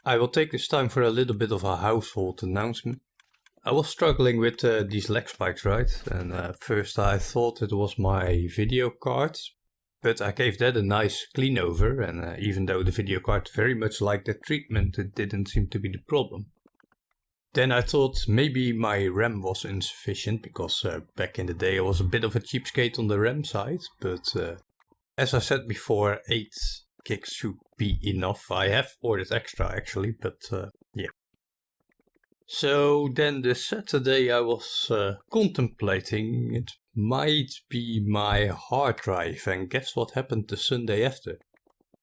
I will take this time for a little bit of a household announcement. I was struggling with these lag spikes, right? And first I thought it was my video card, but I gave that a nice clean over, and even though the video card very much liked the treatment, it didn't seem to be the problem. Then I thought maybe my RAM was insufficient, because back in the day I was a bit of a cheapskate on the RAM side, but as I said before, 8 gigs should be enough. I have ordered extra actually, but yeah. So then this Saturday I was contemplating it might be my hard drive, and guess what happened the Sunday after?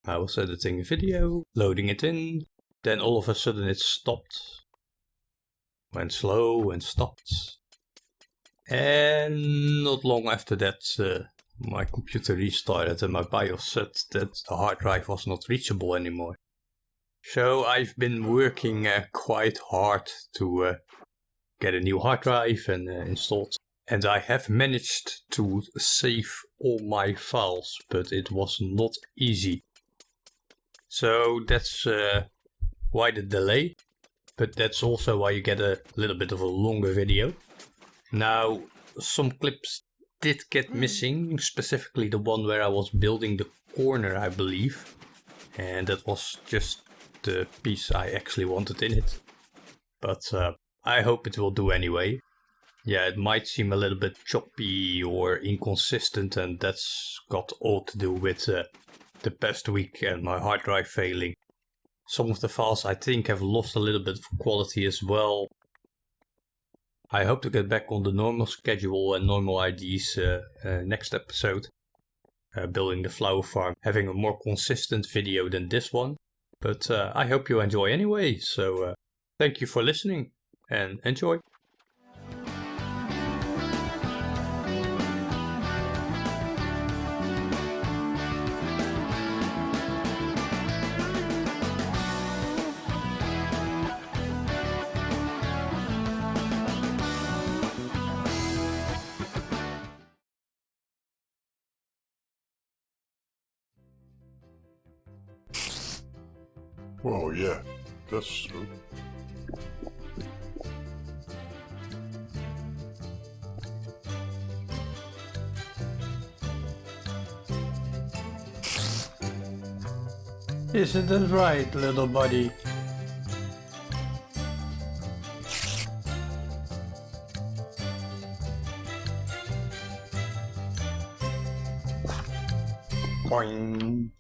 I was editing a video, loading it in, then all of a sudden it stopped. Went slow and stopped. And not long after that my computer restarted and my BIOS said that the hard drive was not reachable anymore. So I've been working quite hard to get a new hard drive and installed. And I have managed to save all my files, but it was not easy. So that's why the delay. But that's also why you get a little bit of a longer video. Now, some clips did get missing, specifically the one where I was building the corner, I believe. And that was just the piece I actually wanted in it. But I hope it will do anyway. Yeah, it might seem a little bit choppy or inconsistent, and that's got all to do with the past week and my hard drive failing. Some of the files I think have lost a little bit of quality as well. I hope to get back on the normal schedule and normal IDs next episode. Building the flower farm, having a more consistent video than this one. But I hope you enjoy anyway, so thank you for listening and enjoy. Well, yeah, that's true. Isn't that right, little buddy? Boing.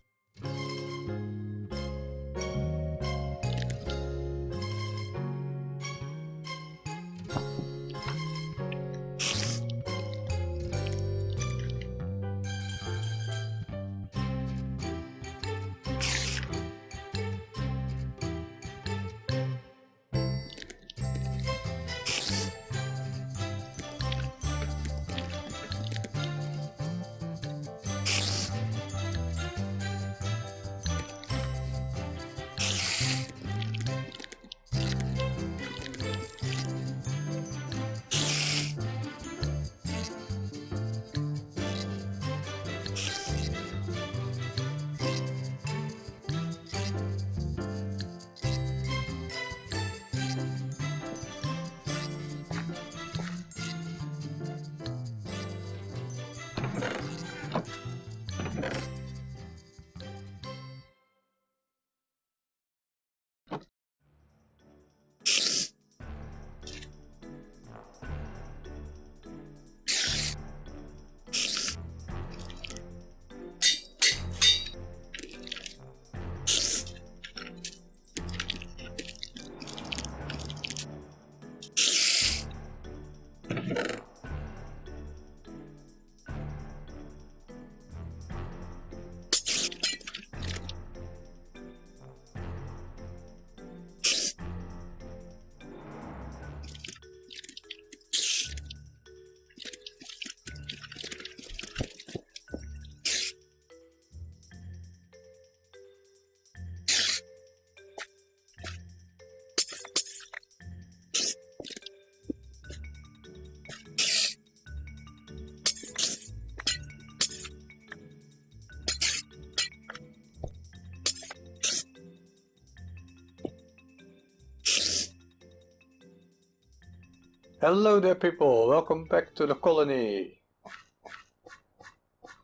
Hello there people, welcome back to the colony.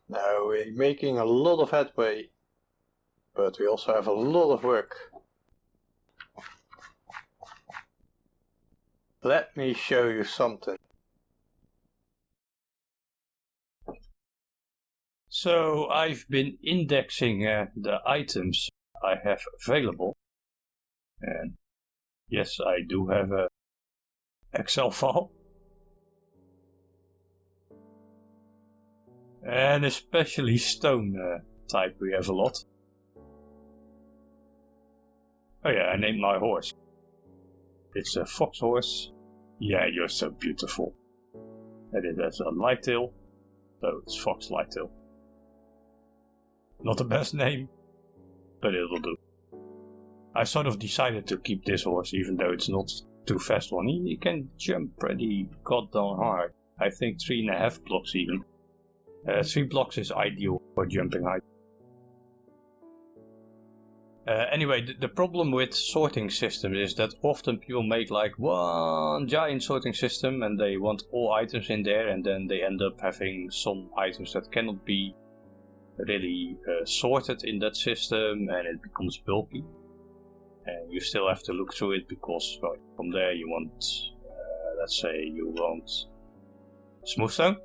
Now we're making a lot of headway, but we also have a lot of work. Let me show you something. So I've been indexing the items I have available, and yes, I do have a Excel file, and especially stone type we have a lot. Oh yeah, I named my horse. It's a fox horse. Yeah, you're so beautiful. And it has a light tail, so it's Fox Light Tail. Not the best name, but it'll do. I sort of decided to keep this horse, even though it's not too fast one. He can jump pretty goddamn hard. I think 3.5 blocks even. 3 blocks is ideal for jumping height. Anyway, the problem with sorting systems is that often people make like one giant sorting system and they want all items in there, and then they end up having some items that cannot be really sorted in that system, and it becomes bulky. And you still have to look through it because, well, from there you want, let's say you want smooth stone.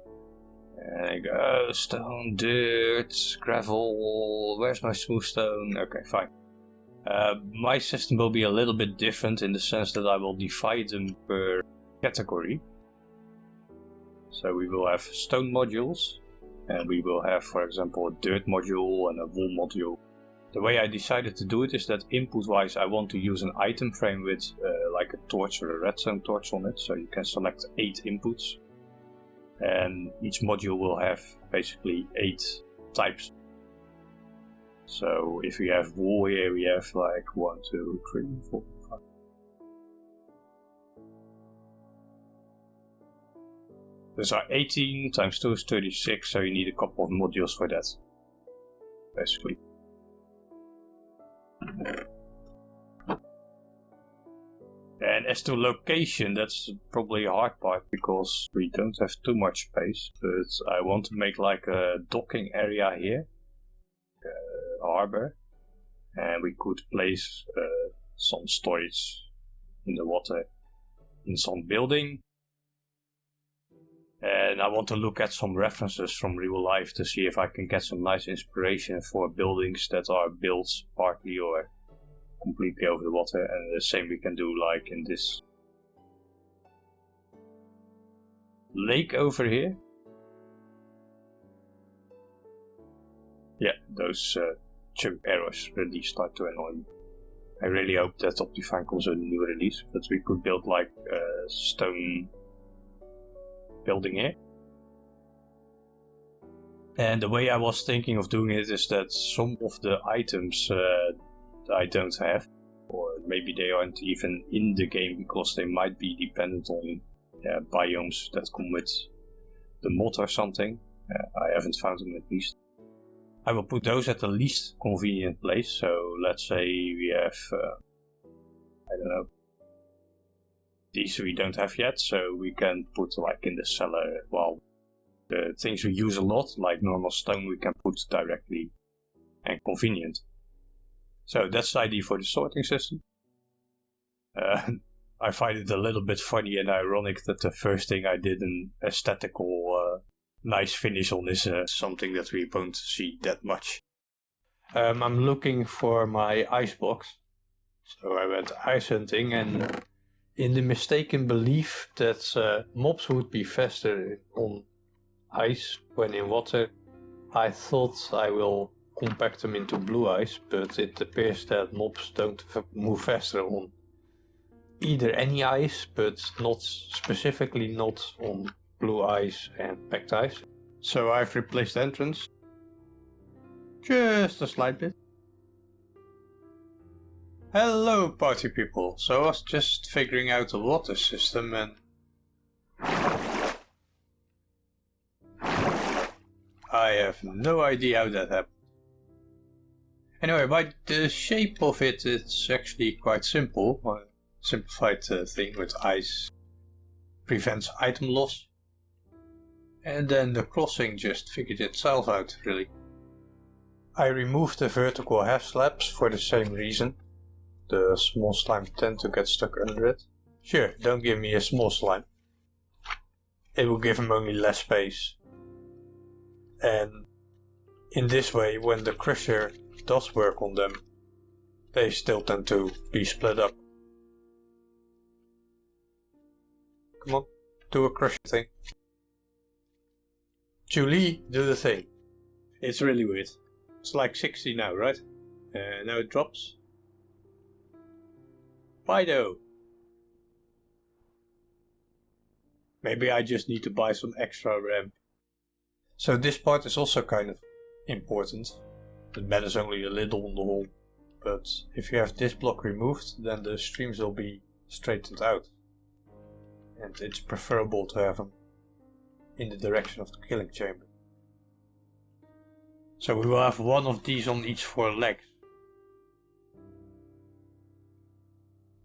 And I go, stone, dirt, gravel, where's my smooth stone? Okay, fine. My system will be a little bit different in the sense that I will divide them per category. So we will have stone modules, and we will have, for example, a dirt module and a wool module. The way I decided to do it is that input-wise I want to use an item frame with like a torch or a redstone torch on it, so you can select 8 inputs. And each module will have basically 8 types. So if we have wool here, we have like 1, 2, 3, 4, 5. Those are 18 times 2 is 36, so you need a couple of modules for that, basically. And as to location, that's probably a hard part because we don't have too much space, but I want to make like a docking area here, harbor, and we could place some storage in the water in some building. And I want to look at some references from real life to see if I can get some nice inspiration for buildings that are built partly or completely over the water, and the same we can do like in this lake over here. Yeah, those chunk arrows really start to annoy me. I really hope that Optifine comes with a new release, but we could build like a stone building here. And the way I was thinking of doing it is that some of the items I don't have, or maybe they aren't even in the game because they might be dependent on biomes that come with the mod or something. I haven't found them at least. I will put those at the least convenient place. So let's say we have, I don't know, these we don't have yet, so we can put like in the cellar. Well, the things we use a lot, like normal stone, we can put directly and convenient. So that's the idea for the sorting system. I find it a little bit funny and ironic that the first thing I did an aesthetical nice finish on is something that we won't see that much. I'm looking for my ice box. So I went ice hunting, and in the mistaken belief that mobs would be faster on ice when in water, I thought I will compact them into blue ice, but it appears that mobs don't move faster on either any ice, but not specifically not on blue ice and packed ice. So I've replaced the entrance just a slight bit. Hello party people, so I was just figuring out the water system and I have no idea how that happened. Anyway, by the shape of it, it's actually quite simple. A simplified thing with ice prevents item loss. And then the crossing just figured itself out, really. I removed the vertical half slabs for the same reason. The small slime tend to get stuck under it. Sure, don't give me a small slime. It will give him only less space. And in this way, when the crusher does work on them, they still tend to be split up. Come on, do a crusher thing. Julie, do the thing. It's really weird. It's like 60 now, right? Now it drops. Why though? Maybe I just need to buy some extra RAM. So this part is also kind of important. It matters only a little on the whole. But if you have this block removed, then the streams will be straightened out. And it's preferable to have them in the direction of the killing chamber. So we will have one of these on each 4 legs.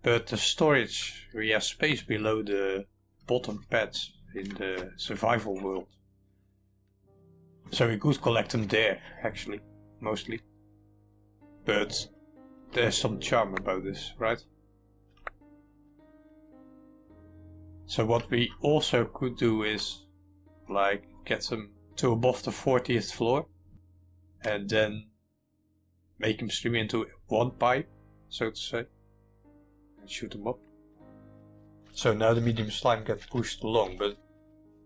But the storage, we have space below the bottom pads in the survival world. So we could collect them there, actually, mostly. But there's some charm about this, right? So what we also could do is, like, get them to above the 40th floor. And then make them stream into one pipe, so to say. And shoot them up. So now the medium slime gets pushed along, but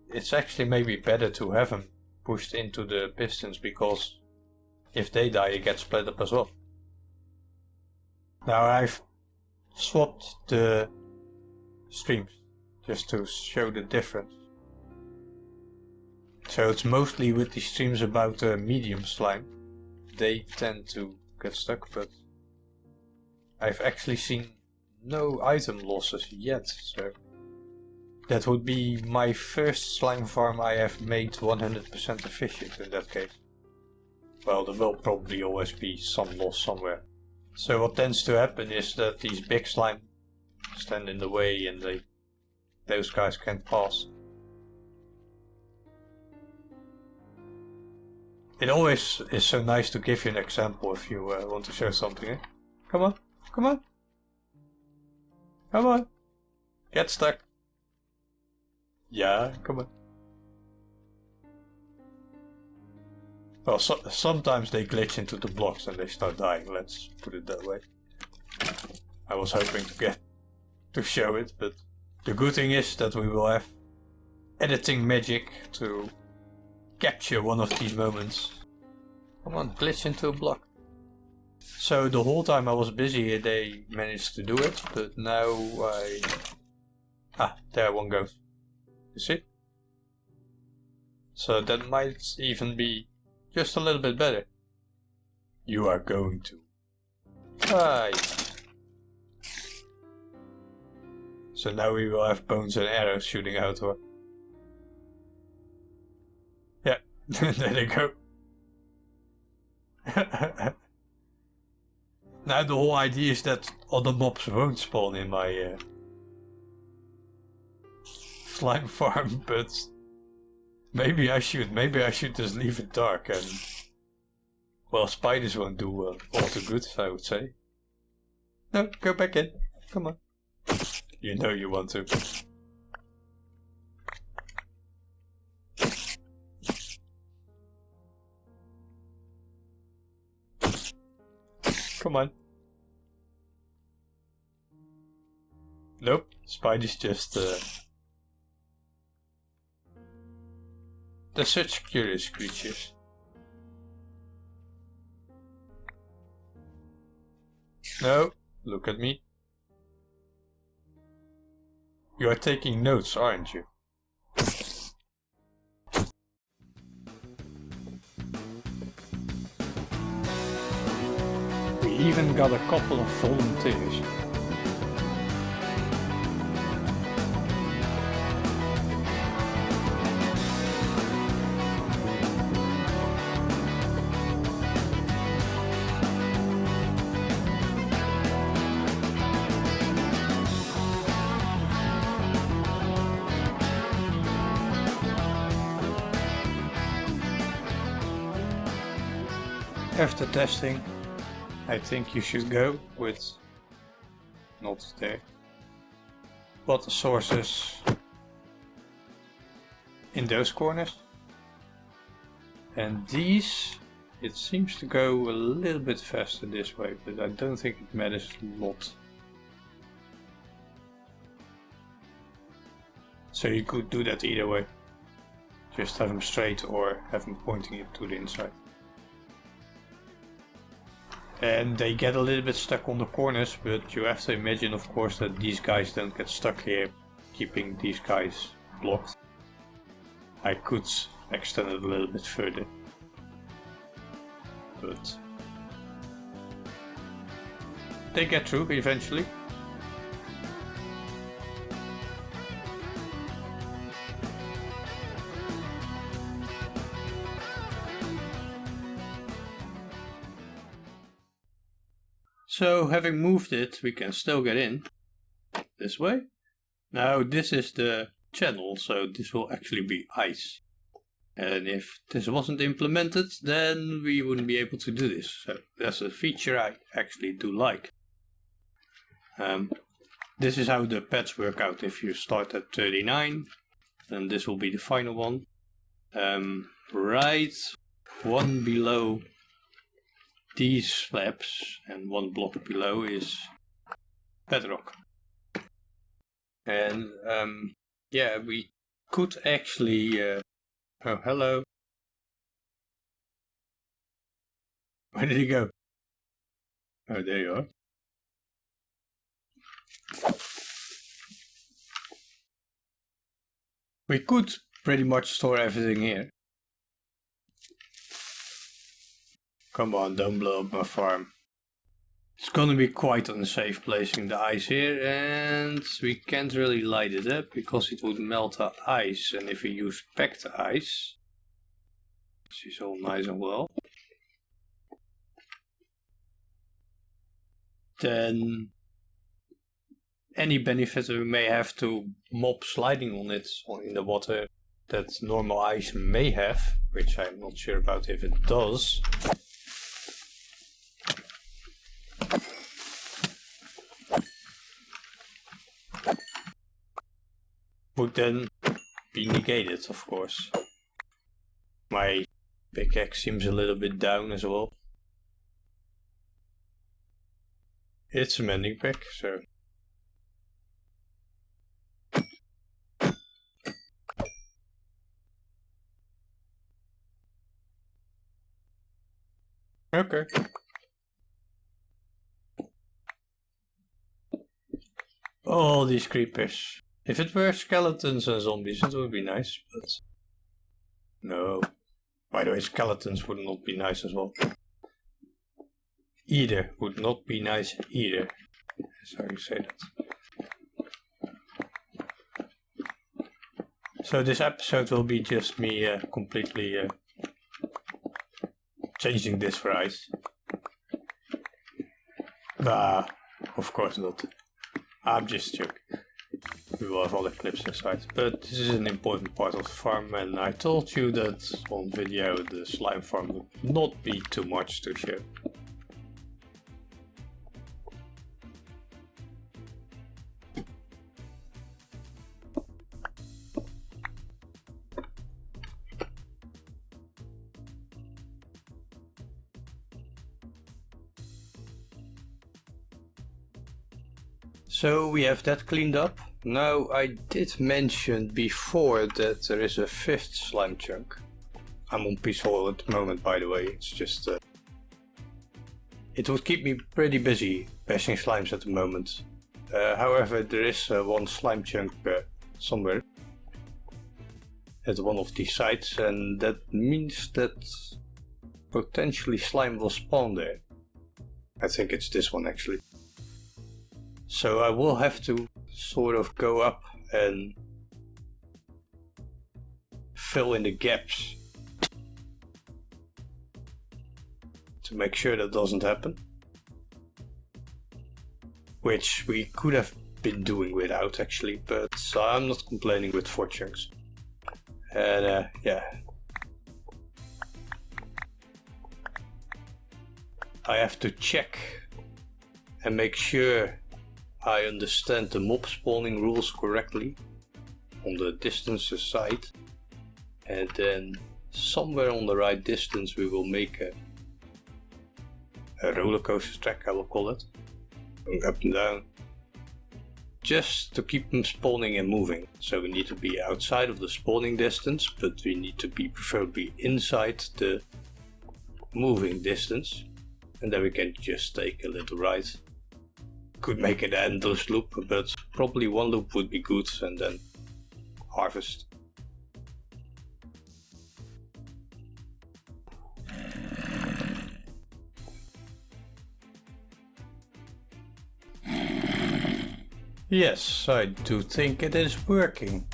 it's actually maybe better to have them pushed into the pistons, because if they die it gets split up as well. Now I've swapped the streams just to show the difference. So it's mostly with the streams about medium slime. They tend to get stuck, but I've actually seen no item losses yet, so that would be my first slime farm I have made 100% efficient in that case. Well, there will probably always be some loss somewhere. So what tends to happen is that these big slime stand in the way and those guys can't pass. It always is so nice to give you an example if you want to show something, eh? Come on, come on. Come on. Get stuck. Yeah, come on. Well, sometimes they glitch into the blocks and they start dying, let's put it that way. I was hoping to show it, but the good thing is that we will have editing magic to capture one of these moments. Come on, glitch into a block. So the whole time I was busy they managed to do it, but now there one goes. You see? So that might even be just a little bit better. You are going to. Right. So now we will have bones and arrows shooting out, or? Yeah, there they go. Now the whole idea is that other mobs won't spawn in my slime farm, but maybe I should just leave it dark and, well, spiders won't do all too good, I would say. No, go back in, come on. You know you want to. Come on. Nope, spiders just they're such curious creatures. No, look at me. You are taking notes, aren't you? We even got a couple of volunteers. After testing, I think you should go with not the water sources in those corners. And these, it seems to go a little bit faster this way, but I don't think it matters a lot. So you could do that either way. Just have them straight or have them pointing it to the inside. And they get a little bit stuck on the corners, but you have to imagine, of course, that these guys don't get stuck here, keeping these guys blocked. I could extend it a little bit further, but they get through eventually. So having moved it, we can still get in this way. Now this is the channel, so this will actually be ice. And if this wasn't implemented, then we wouldn't be able to do this. So that's a feature I actually do like. This is how the pads work out. If you start at 39, then this will be the final one. Right one below these slabs and one block below is bedrock. And yeah, we could actually oh, hello. Where did he go? Oh, there you are. We could pretty much store everything here. Come on, don't blow up my farm. It's gonna be quite unsafe placing the ice here, and we can't really light it up because it would melt the ice. And if we use packed ice, this is all nice and well, then any benefit we may have to mob sliding on it in the water that normal ice may have, which I'm not sure about if it does, would then be negated, of course. My pickaxe seems a little bit down as well. It's a mending pick, so okay. All these creepers. If it were skeletons and zombies, it would be nice, but no. By the way, skeletons would not be nice as well. Either would not be nice either. That's how you say that. So this episode will be just me completely changing this for ice. Nah, of course not. I'm just joking. We will have other clips inside, but this is an important part of the farm, and I told you that on video the slime farm would not be too much to show. So we have that cleaned up. Now I did mention before that there is a fifth slime chunk. I'm on peaceful at the moment, by the way. It's just it would keep me pretty busy bashing slimes at the moment. However, there is one slime chunk somewhere at one of these sites, and that means that potentially slime will spawn there. I think it's this one actually. So I will have to sort of go up and fill in the gaps to make sure that doesn't happen. Which we could have been doing without actually, but I'm not complaining with 4 chunks. And yeah. I have to check and make sure I understand the mob spawning rules correctly on the distances side, and then somewhere on the right distance we will make a roller coaster track, I will call it, going up and down, just to keep them spawning and moving. So we need to be outside of the spawning distance, but we need to be preferably inside the moving distance, and then we can just take a little ride. Could make it an endless loop, but probably one loop would be good, and then harvest. Yes, I do think it is working.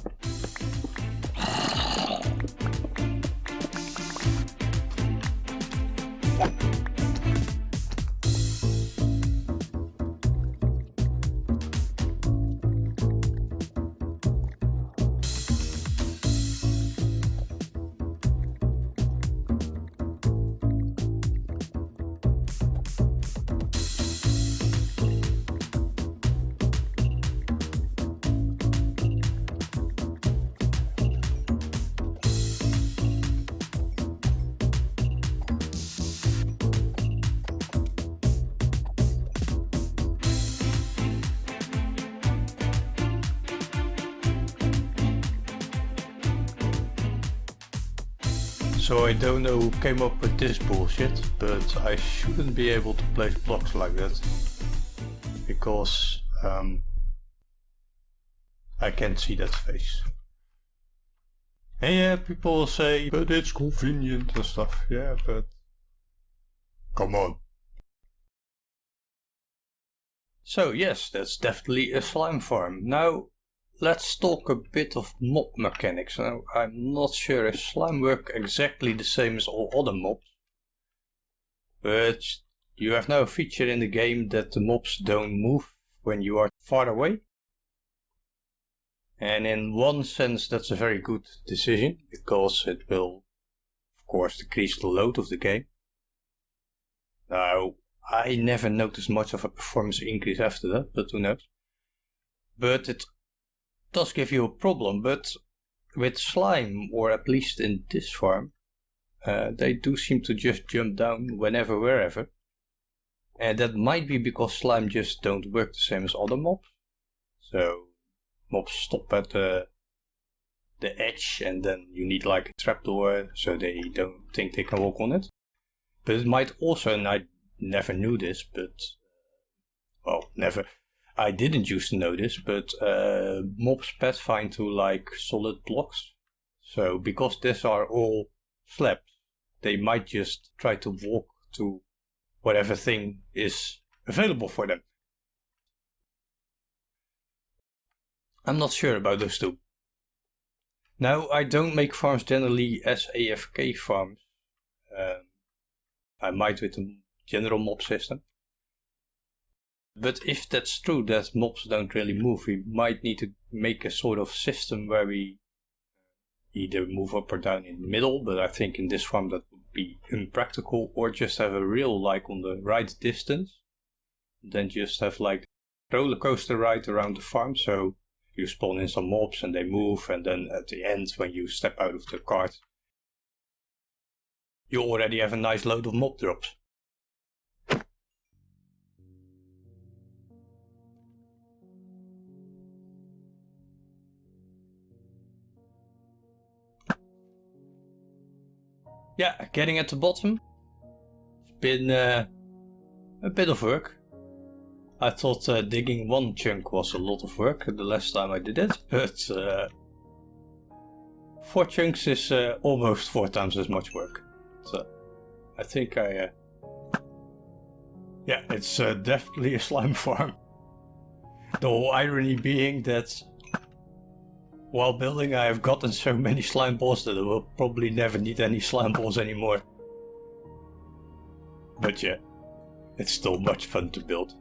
So I don't know who came up with this bullshit, but I shouldn't be able to place blocks like that, because I can't see that face. And yeah, people will say, but it's convenient and stuff. Yeah, but come on. So yes, that's definitely a slime farm. Now let's talk a bit of mob mechanics. Now, I'm not sure if slime work exactly the same as all other mobs, but you have now a feature in the game that the mobs don't move when you are far away. And in one sense that's a very good decision, because it will of course decrease the load of the game. Now, I never noticed much of a performance increase after that, but who knows. But it does give you a problem, but with slime, or at least in this farm, they do seem to just jump down whenever, wherever. And that might be because slime just don't work the same as other mobs. So mobs stop at the edge, and then you need like a trapdoor so they don't think they can walk on it. But it might also, and I never knew this, but well, I didn't used to know this, but mobs pathfind to like solid blocks. So because these are all slabs, they might just try to walk to whatever thing is available for them. I'm not sure about those two. Now, I don't make farms generally as AFK farms. I might with a general mob system. But if that's true, that mobs don't really move, we might need to make a sort of system where we either move up or down in the middle, but I think in this farm that would be impractical, or just have a rail like on the right distance, then just have like roller coaster ride around the farm, so you spawn in some mobs and they move, and then at the end when you step out of the cart, you already have a nice load of mob drops. Yeah, getting at the bottom, it's been a bit of work. I thought digging one chunk was a lot of work the last time I did it, but 4 chunks is almost 4 times as much work. So I think yeah, it's definitely a slime farm. The whole irony being that while building I have gotten so many slime balls that I will probably never need any slime balls anymore. But yeah, it's still much fun to build.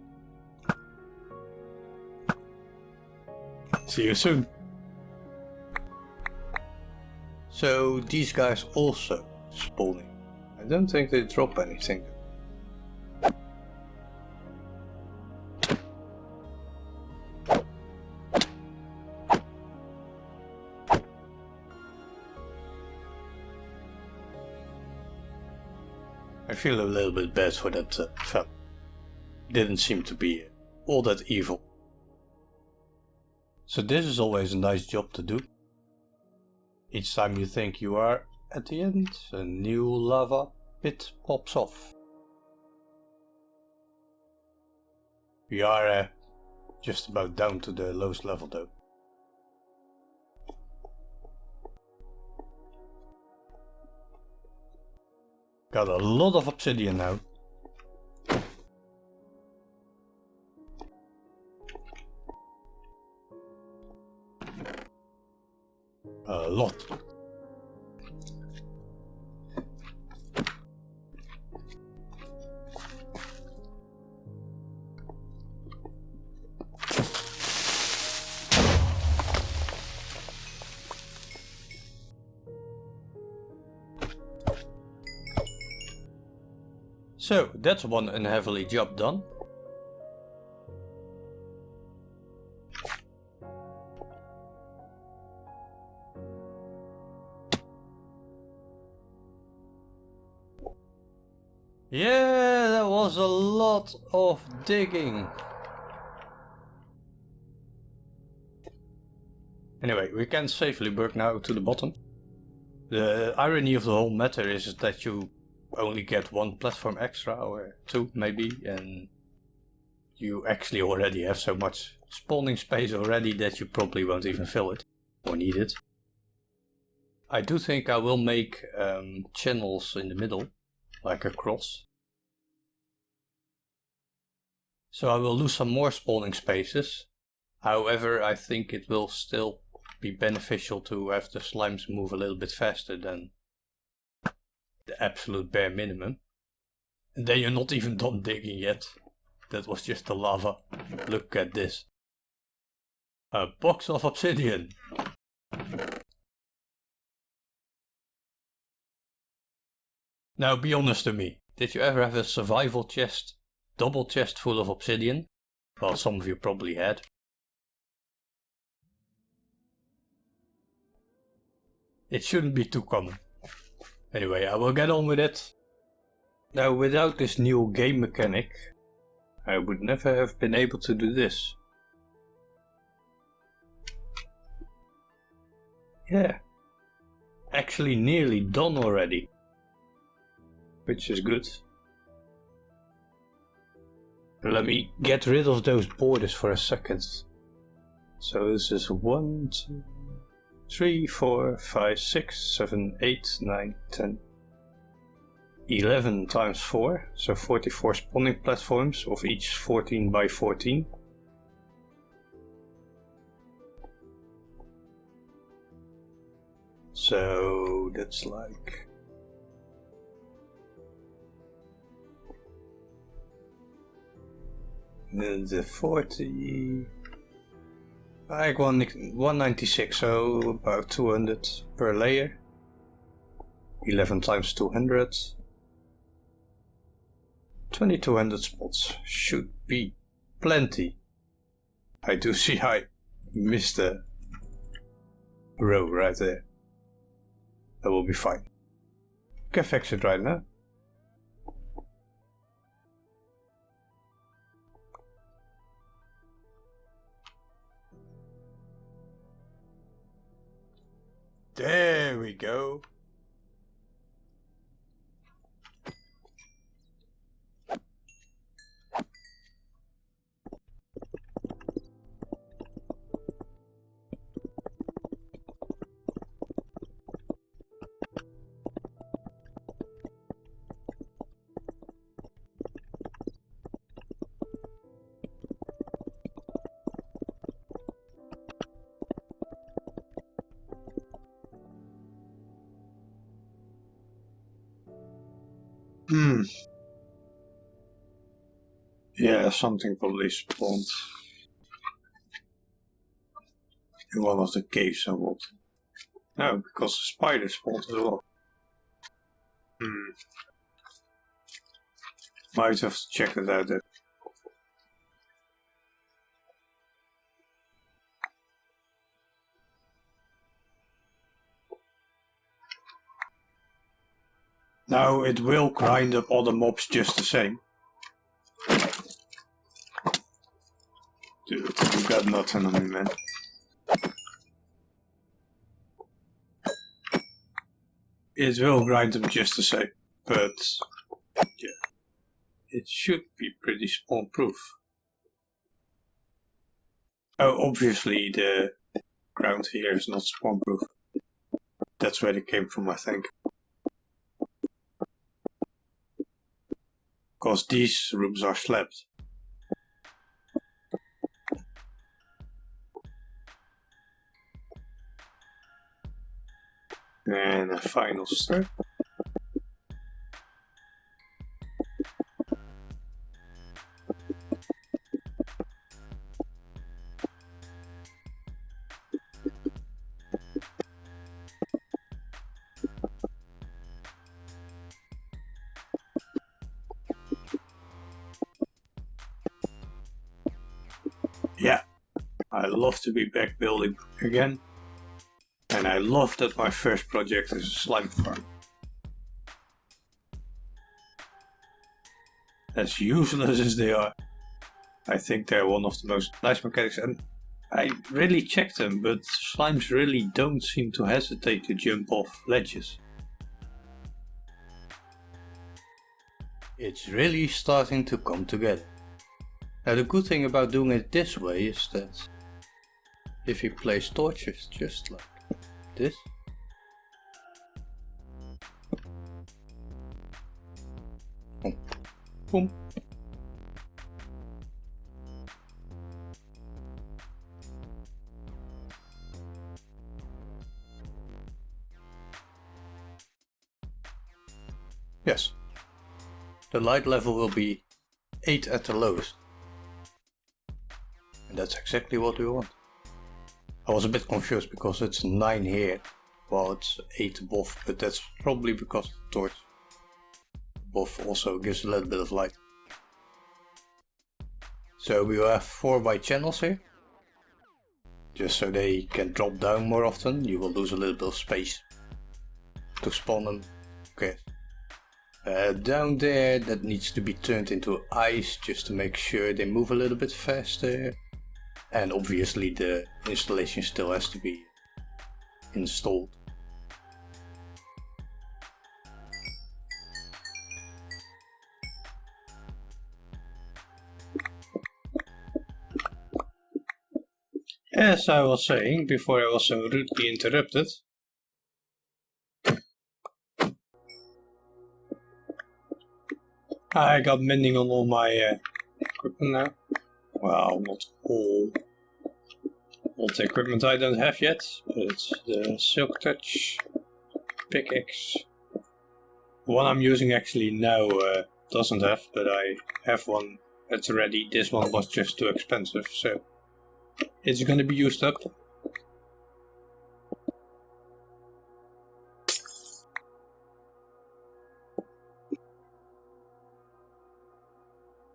See you soon. So these guys also spawning. I don't think they drop anything. I feel a little bit bad for that fella. Didn't seem to be all that evil. So this is always a nice job to do. Each time you think you are at the end, a new lava pit pops off. We are just about down to the lowest level though. Got a lot of obsidian now. A lot. So that's one unheavily job done. Yeah, that was a lot of digging. Anyway, we can safely work now to the bottom. The irony of the whole matter is that you only get one platform extra, or two maybe, and you actually already have so much spawning space already that you probably won't even fill it or need it. I do think I will make channels in the middle, like a cross. So I will lose some more spawning spaces. However, I think it will still be beneficial to have the slimes move a little bit faster than the absolute bare minimum. And then you're not even done digging yet. That was just the lava. Look at this. A box of obsidian. Now be honest to me. Did you ever have a survival chest, double chest full of obsidian? Well, some of you probably had. It shouldn't be too common. Anyway, I will get on with it. Now, without this new game mechanic, I would never have been able to do this. Yeah. Actually nearly done already. Which is good. Let me get rid of those borders for a second. So this is 1, 2, 3, 4, 5, 6, 7, 8, 9, 10, 11 times 4, so 44 spawning platforms of each 14 by 14. So that's like the 40, like 196, so about 200 per layer. 11 times 200. 2200 spots should be plenty. I do see I missed a row right there. That will be fine. Can fix it right now. There we go. Yeah, something probably spawned in one of the caves and what. No, because the spider spawned as well. Might have to check it out then. Now it will grind up all the mobs just the same. Dude, you got nothing on me, man. It will grind them just the same, but yeah, it should be pretty spawn proof. Oh, obviously the ground here is not spawn proof. That's where they came from, I think. Because these rooms are slabbed. And a final step. Yeah, I love to be back building again. And I love that my first project is a slime farm. As useless as they are, I think they're one of the most nice mechanics, and I really checked them, but slimes really don't seem to hesitate to jump off ledges. It's really starting to come together. Now the good thing about doing it this way is that if you place torches just like this, boom, boom. Yes, the light level will be 8 at the lowest. And that's exactly what we want. I was a bit confused because it's 9 here, while it's 8 above, but that's probably because the torch above also gives a little bit of light. So we will have 4 by channels here, just so they can drop down more often. You will lose a little bit of space to spawn them. Okay. Down there, that needs to be turned into ice just to make sure they move a little bit faster. And obviously the installation still has to be installed. As I was saying before I was so rudely interrupted, I got mending on all my equipment now. Well, not all the equipment I don't have yet, but the Silk Touch pickaxe. The one I'm using actually now doesn't have, but I have one that's ready. This one was just too expensive, so it's gonna be used up.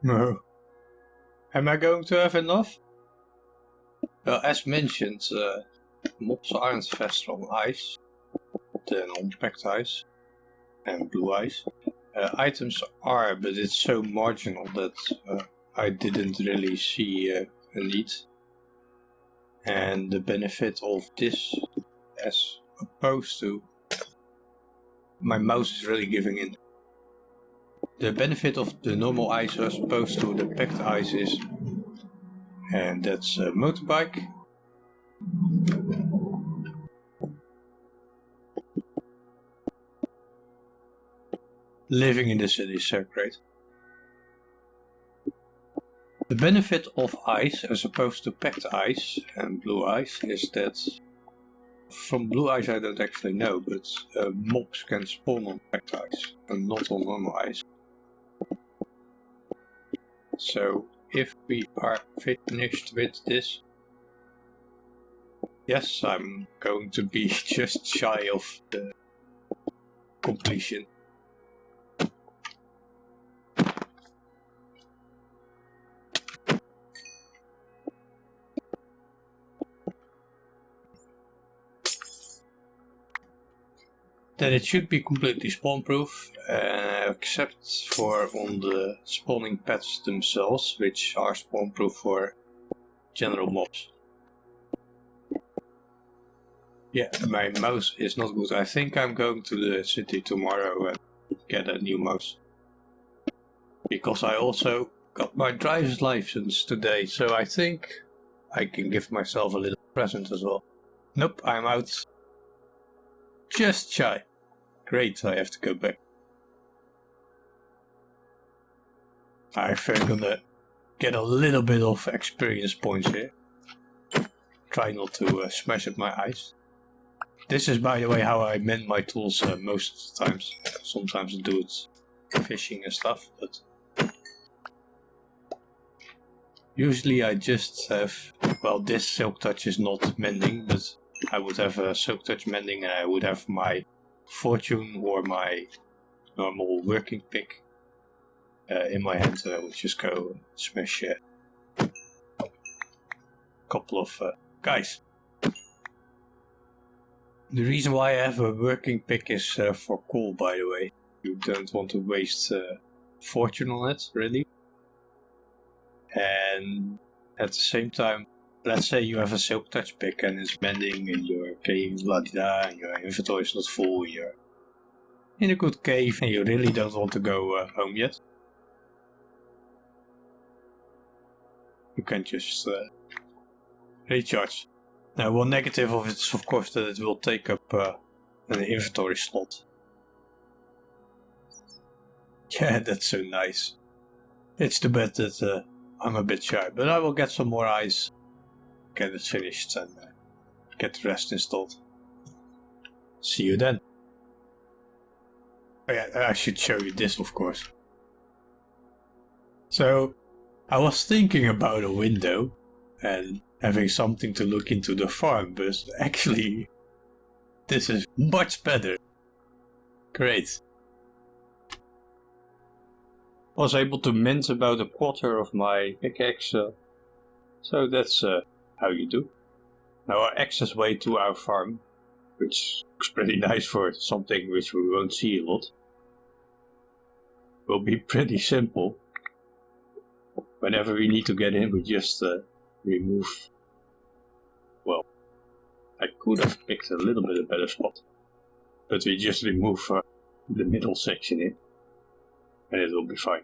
No. Am I going to have enough? Well, as mentioned, mobs aren't faster on ice than on packed ice and blue ice. Items are, but it's so marginal that I didn't really see a need. And the benefit of this, as opposed to... My mouse is really giving in. The benefit of the normal ice as opposed to the packed ice is, and that's a motorbike. Living in the city is so great. The benefit of ice as opposed to packed ice and blue ice is that from blue ice I don't actually know, but mobs can spawn on packed ice and not on normal ice. So if we are finished with this, yes, I'm going to be just shy of the completion. then it should be completely spawn proof, except for on the spawning pads themselves, which are spawn proof for general mobs. Yeah, my mouse is not good. I think I'm going to the city tomorrow and get a new mouse. Because I also got my driver's license today, so I think I can give myself a little present as well. Nope, I'm out. Just shy. Great, I have to go back. I think I'm gonna get a little bit of experience points here. Try not to smash up my eyes. This is, by the way, how I mend my tools most times. Sometimes I do it fishing and stuff, but usually I just have, well, this silk touch is not mending, but I would have a silk touch mending and I would have my fortune or my normal working pick in my hand, and I would just go and smash a couple of guys. The reason why I have a working pick is for coal, by the way. You don't want to waste fortune on it, really. And at the same time, let's say you have a silk touch pick and it's mending in your cave, and your inventory is not full, you're in a good cave and you really don't want to go home yet. You can just recharge. Now, one negative of it is of course that it will take up an inventory slot. Yeah, that's so nice. It's too bad that I'm a bit shy, but I will get some more eyes, get it finished and get the rest installed. See you then. Oh yeah, I should show you this, of course. So, I was thinking about a window and having something to look into the farm, but actually this is much better. Great. I was able to mint about a quarter of my pickaxe, so that's how you do. Now our access way to our farm, which looks pretty nice for something which we won't see a lot, will be pretty simple. Whenever we need to get in, we just remove. Well, I could have picked a little bit of a better spot, but we just remove the middle section in, and it will be fine.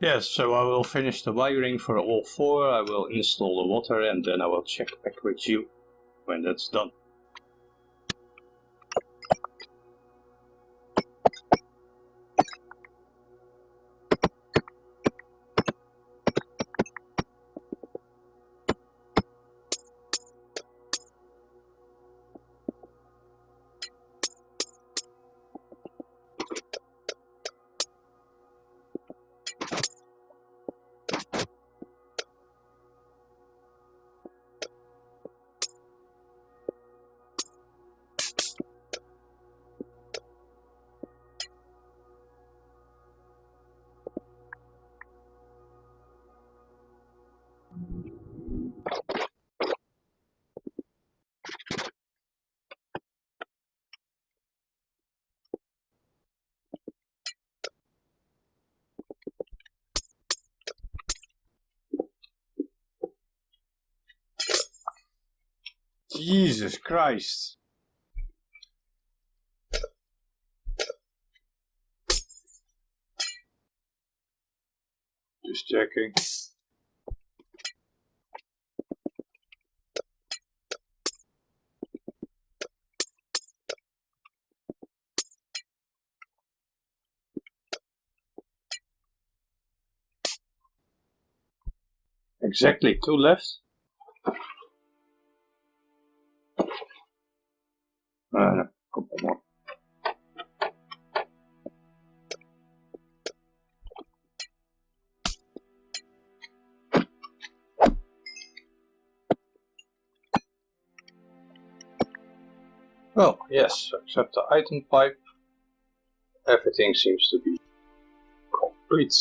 Yes, so I will finish the wiring for all four, I will install the water, and then I will check back with you when that's done. Jesus Christ. Just checking. Exactly 2 left. No, couple more. Well, yes, except the item pipe, everything seems to be complete.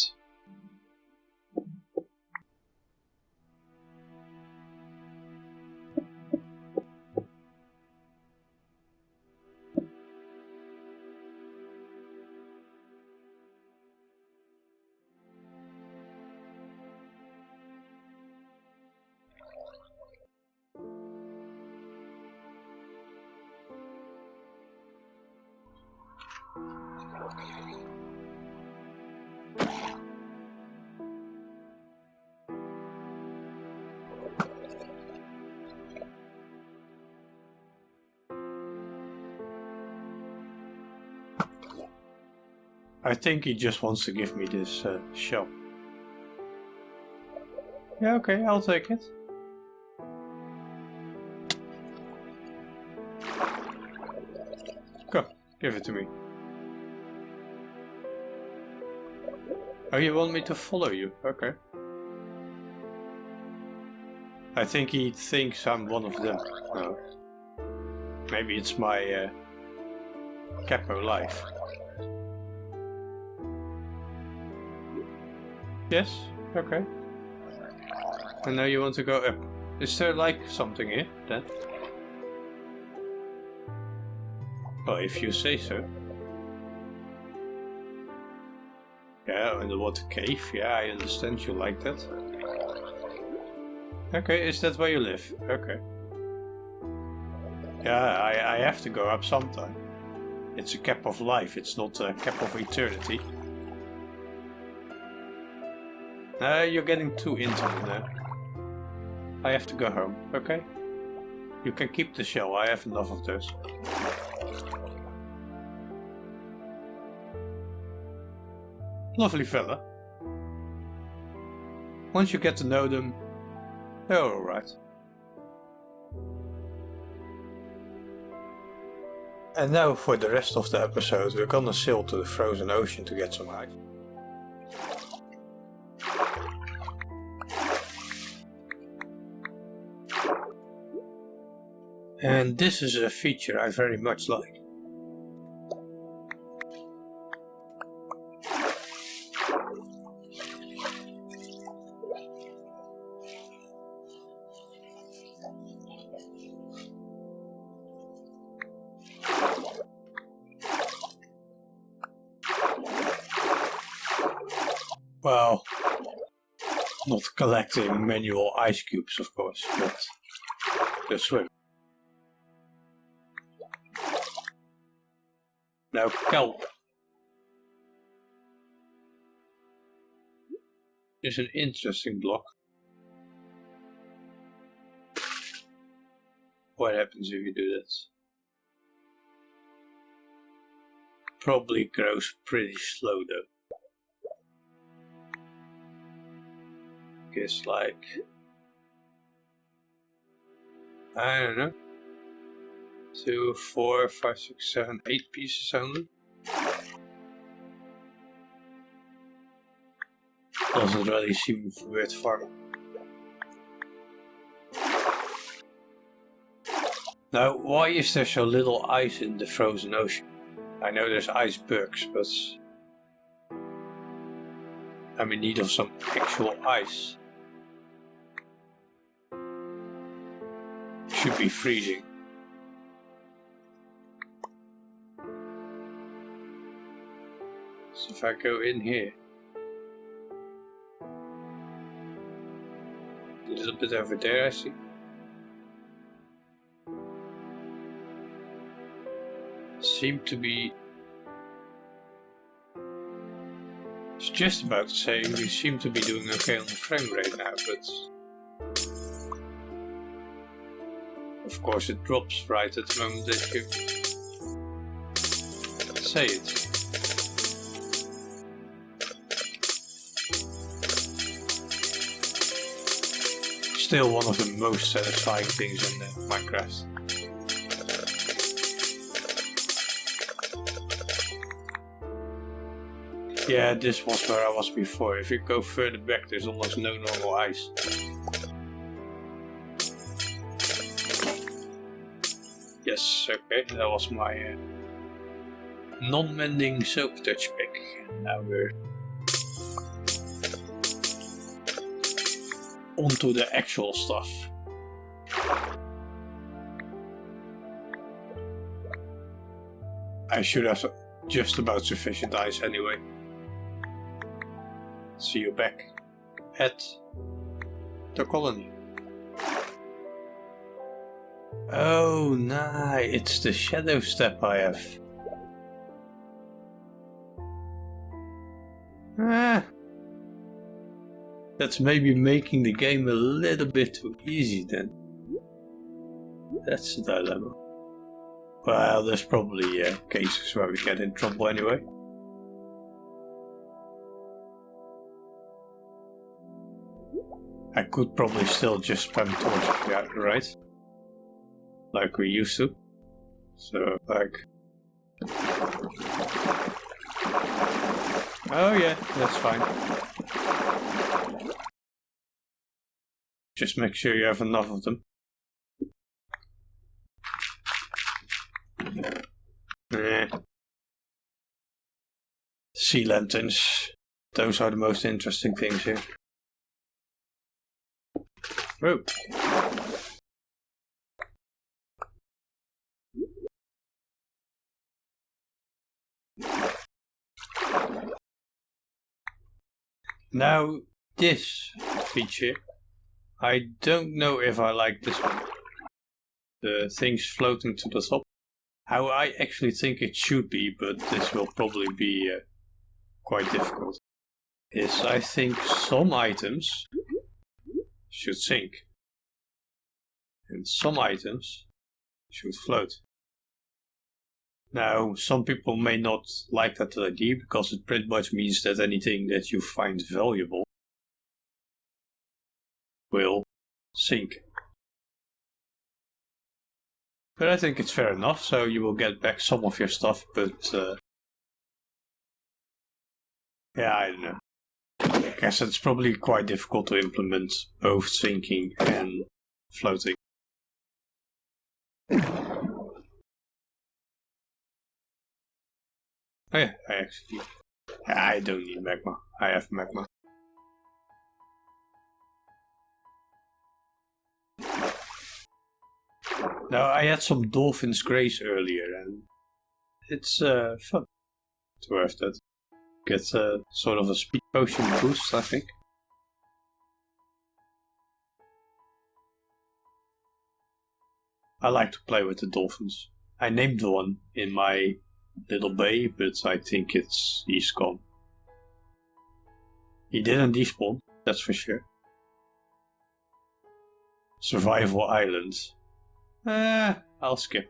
I think he just wants to give me this shell. Yeah, okay, I'll take it. Come, give it to me. Oh, you want me to follow you? Okay. I think he thinks I'm one of them. No. Maybe it's my capo life. Yes, okay. And now you want to go up. Is there like something here then? Well, if you say so. Yeah, underwater cave. Yeah, I understand you like that. Okay, is that where you live? Okay. Yeah, I have to go up sometime. It's a cap of life, it's not a cap of eternity. You're getting too into it now. I have to go home, okay? You can keep the shell, I have enough of those. Lovely fella. Once you get to know them, they're alright. And now for the rest of the episode, we're gonna sail to the frozen ocean to get some ice. And this is a feature I very much like. Well, not collecting manual ice cubes, of course, but the swim. Now kelp is an interesting block. What happens if you do that? Probably grows pretty slow though. Guess like, I don't know, 2, 4, 5, 6, 7, 8 pieces only. Doesn't really seem worth farming. Now, why is there so little ice in the frozen ocean? I know there's icebergs, but I'm in need of some actual ice. Should be freezing. So if I go in here, a little bit over there I see. Seem to be, it's just about to say we seem to be doing okay on the frame rate now, but of course it drops right at the moment that you say it. Still one of the most satisfying things in Minecraft. Yeah, this was where I was before. If you go further back, there's almost no normal ice. Yes, okay, that was my non-mending soap touch pick. Now we're onto the actual stuff. I should have just about sufficient ice anyway. See you back at the colony. Oh, nice. It's the shadow step I have. That's maybe making the game a little bit too easy then. That's the dilemma. Well, there's probably cases where we get in trouble anyway. I could probably still just spam torches, yeah, right? Like we used to. So, like... Oh yeah, that's fine. Just make sure you have enough of them. Sea lanterns. Those are the most interesting things here. Oh. Now, this feature, I don't know if I like this one. The things floating to the top. How I actually think it should be, but this will probably be quite difficult, is I think some items should sink. And some items should float. Now, some people may not like that idea, because it pretty much means that anything that you find valuable will sink. But I think it's fair enough, so you will get back some of your stuff, but yeah, I don't know. I guess it's probably quite difficult to implement both sinking and floating. Oh yeah, I don't need magma. I have magma. Now, I had some dolphin's grace earlier, and it's fun to have that. Get sort of a speed potion boost, I think. I like to play with the dolphins. I named one in my little bay, but I think he's gone. He didn't despawn, that's for sure. Survival Island. I'll skip.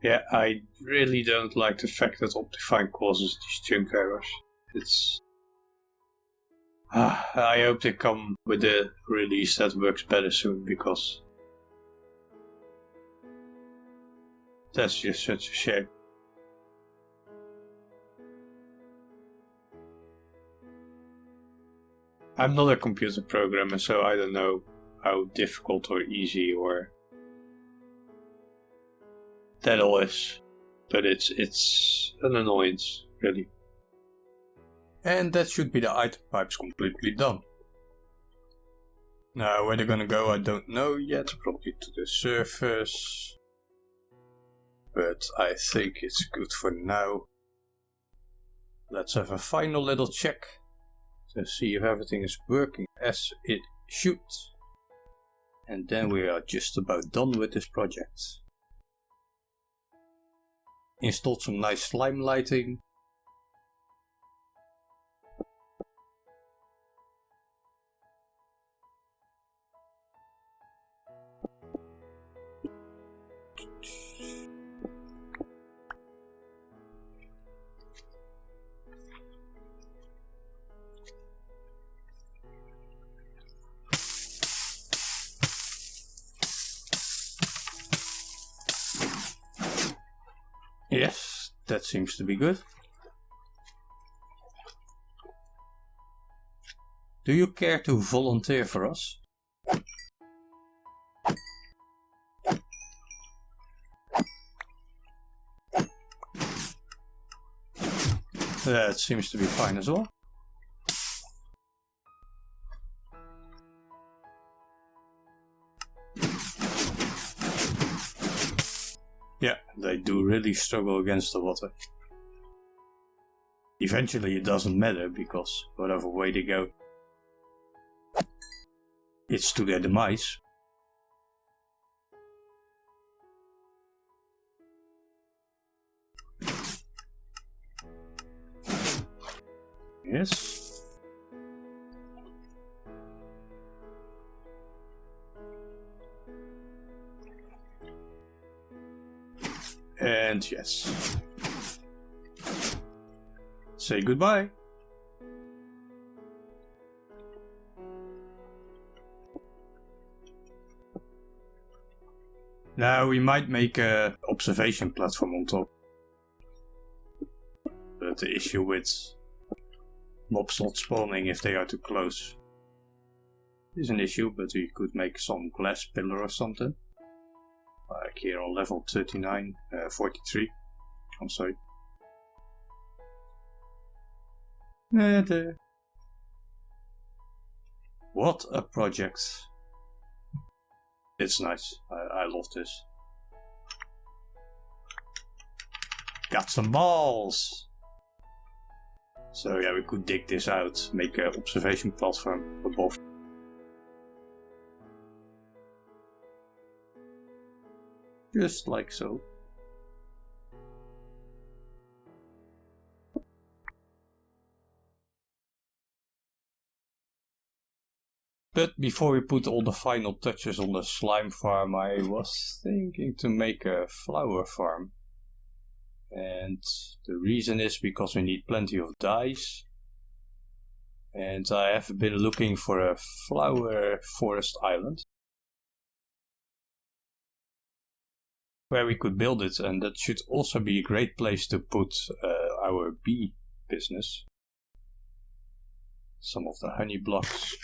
Yeah, I really don't like the fact that Optifine causes these chunk errors. It's... I hope they come with a release that works better soon, because that's just such a shame. I'm not a computer programmer, so I don't know how difficult or easy or that all is, but it's an annoyance, really. And that should be the item pipes completely done. Now, where they're gonna go I don't know yet, probably to the surface, but I think it's good for now. Let's have a final little check to see if everything is working as it should. And then we are just about done with this project. Installed some nice slime lighting. Yes, that seems to be good. Do you care to volunteer for us? That seems to be fine as well. Yeah, they do really struggle against the water. Eventually it doesn't matter, because whatever way they go, it's to their demise. Yes. And yes. Say goodbye. Now we might make a observation platform on top. But the issue with mobs not spawning if they are too close is an issue, but we could make some glass pillar or something. Like here on level 43. I'm sorry. What a project. It's nice. I love this. Got some balls! So yeah, we could dig this out, make an observation platform above. Just like so. But before we put all the final touches on the slime farm, I was thinking to make a flower farm. And the reason is because we need plenty of dyes. And I have been looking for a flower forest island where we could build it, and that should also be a great place to put our bee business. Some of the honey blocks.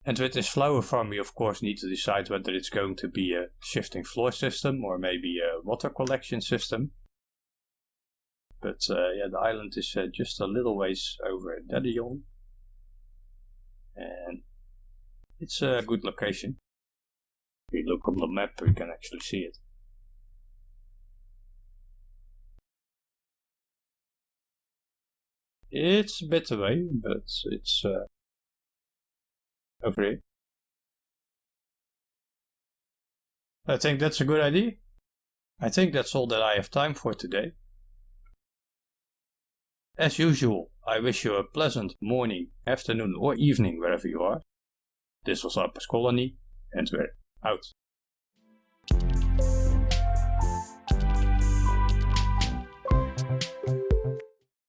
And with this flower farm we of course need to decide whether it's going to be a shifting floor system or maybe a water collection system. But yeah, the island is just a little ways over Dadion. And it's a good location. If you look on the map we can actually see it. It's a bit away, but it's over here. I think that's a good idea. I think that's all that I have time for today. As usual, I wish you a pleasant morning, afternoon or evening wherever you are. This was arPos Colony, and we're out.